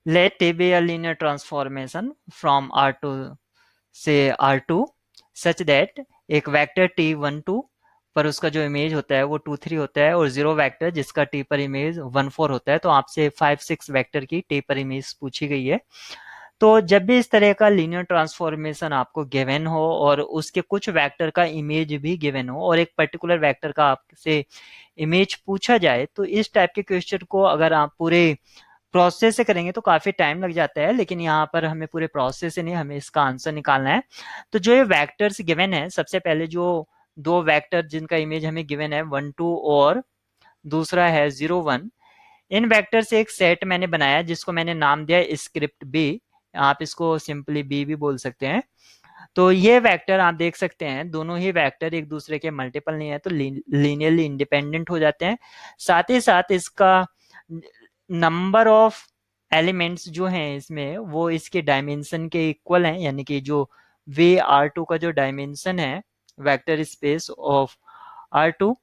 Let T be a linear transformation from R to say R2 such that एक vector T12 पर उसका जो image होता है वो 2 3 होता है और जीरो वेक्टर जिसका T पर इमेज 1 4 होता है। तो आपसे 5 6 वेक्टर की T पर इमेज पूछी गई है। तो जब भी इस तरह का लीनियर ट्रांसफॉर्मेशन आपको गिवन हो और उसके कुछ वेक्टर का इमेज भी गिवन हो और एक पर्टिकुलर वेक्टर का आपसे इमेज पूछा जाए, तो इस टाइप के क्वेश्चन को अगर आप पूरे प्रोसेस से करेंगे तो काफी टाइम लग जाता है, लेकिन यहाँ पर हमें पूरे प्रोसेस से नहीं, हमें इसका आंसर निकालना है। तो जो ये वेक्टर्स गिवन है, सबसे पहले जो दो वेक्टर जिनका इमेज हमें गिवन है 1 2 और दूसरा है 0 1, इन वेक्टर से एक सेट मैंने बनाया जिसको मैंने नाम दिया स्क्रिप्ट बी। आप इसको सिंपली बी भी बोल सकते हैं। तो ये वेक्टर आप देख सकते हैं, दोनों ही वेक्टर एक दूसरे के मल्टीपल नहीं है तो लीनियरली इंडिपेंडेंट हो जाते हैं। साथ ही साथ इसका नंबर ऑफ एलिमेंट्स जो हैं इसमें वो इसके डायमेंशन के इक्वल हैं, यानी कि जो वे R2 का जो डायमेंशन है वेक्टर स्पेस ऑफ R2,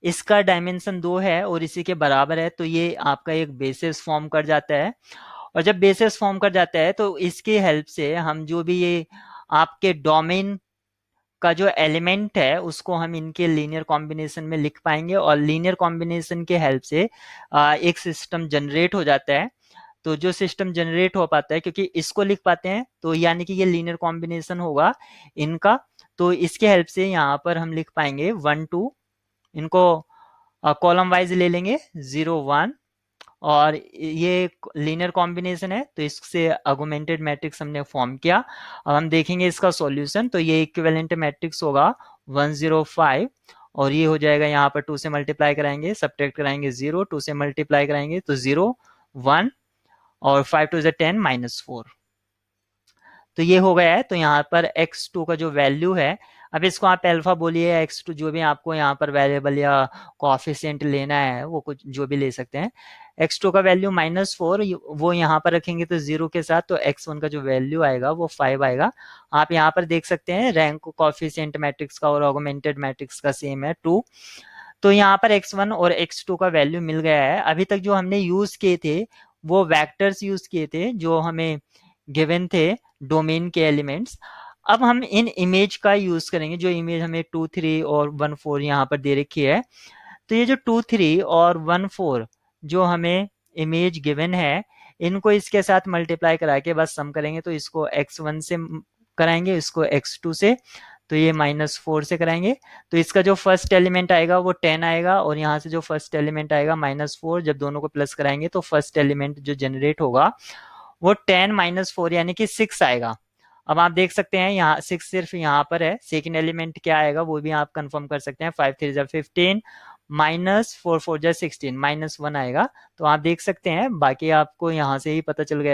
इसका डायमेंशन 2 है और इसी के बराबर है। तो ये आपका एक बेसिस फॉर्म कर जाता है। और जब बेसिस फॉर्म कर जाता है तो इसकी हेल्प से हम जो भी ये आपके डोमेन का जो एलिमेंट है उसको हम इनके लीनियर कॉम्बिनेशन में लिख पाएंगे और लीनियर कॉम्बिनेशन के हेल्प से एक सिस्टम जनरेट हो जाता है। तो जो सिस्टम जनरेट हो पाता है क्योंकि इसको लिख पाते हैं तो यानी कि ये लीनियर कॉम्बिनेशन होगा इनका। तो इसके हेल्प से यहाँ पर हम लिख पाएंगे 1 2, इनको कॉलम वाइज ले लेंगे 0 1, और ये लीनियर कॉम्बिनेशन है तो इससे अगुमेंटेड मैट्रिक्स हमने फॉर्म किया। अब हम देखेंगे इसका सॉल्यूशन, तो ये इक्विवेलेंट मैट्रिक्स होगा 1 0 5, और ये हो जाएगा यहाँ पर 2 से मल्टीप्लाई कराएंगे, सब्ट्रैक्ट कराएंगे 0, 2 से मल्टीप्लाई कराएंगे तो 0 1, और 5 2 10 -4। तो ये हो गया है। तो यहाँ पर x2 का जो वैल्यू है, अब इसको आप अल्फा बोलिए या x2, जो भी आपको यहाँ पर वेरिएबल या कोएफिशिएंट लेना है वो कुछ जो भी ले सकते हैं। x2 का वैल्यू -4 वो यहाँ पर रखेंगे तो 0 के साथ, तो x1 का जो वैल्यू आएगा वो 5 आएगा। आप यहाँ पर देख सकते हैं रैंक कोएफिशिएंट मैट्रिक्स का और ऑगमेंटेड मैट्रिक्स का सेम है 2। तो यहाँ पर x1 और x2 का वैल्यू मिल गया है। अभी तक जो हमने यूज किए थे वो वेक्टर्स यूज किए थे जो हमें गिवन थे डोमेन के एलिमेंट्स। अब हम इन इमेज का यूज करेंगे, जो इमेज हमें 2 3 और 1 4 यहाँ पर दे रखी है। तो ये जो 2 3 और 1 4 जो हमें इमेज गिवन है, इनको इसके साथ मल्टीप्लाई करा के बस सम करेंगे। तो इसको x1 से कराएंगे, इसको x2 से, तो ये -4 से कराएंगे। तो इसका जो फर्स्ट एलिमेंट आएगा वो 10 आएगा और यहाँ से जो फर्स्ट एलिमेंट आएगा -4, जब दोनों को प्लस कराएंगे तो फर्स्ट एलिमेंट जो जनरेट होगा वो 10 -4 यानी कि 6 आएगा। अब आप देख सकते हैं यहाँ 6 सिर्फ यहाँ पर है, सेकेंड एलिमेंट क्या आएगा वो भी आप कंफर्म कर सकते हैं। 5 3 15 -4 4 16 -1 आएगा। तो आप देख सकते हैं, बाकी आपको यहाँ से ही पता चल गया।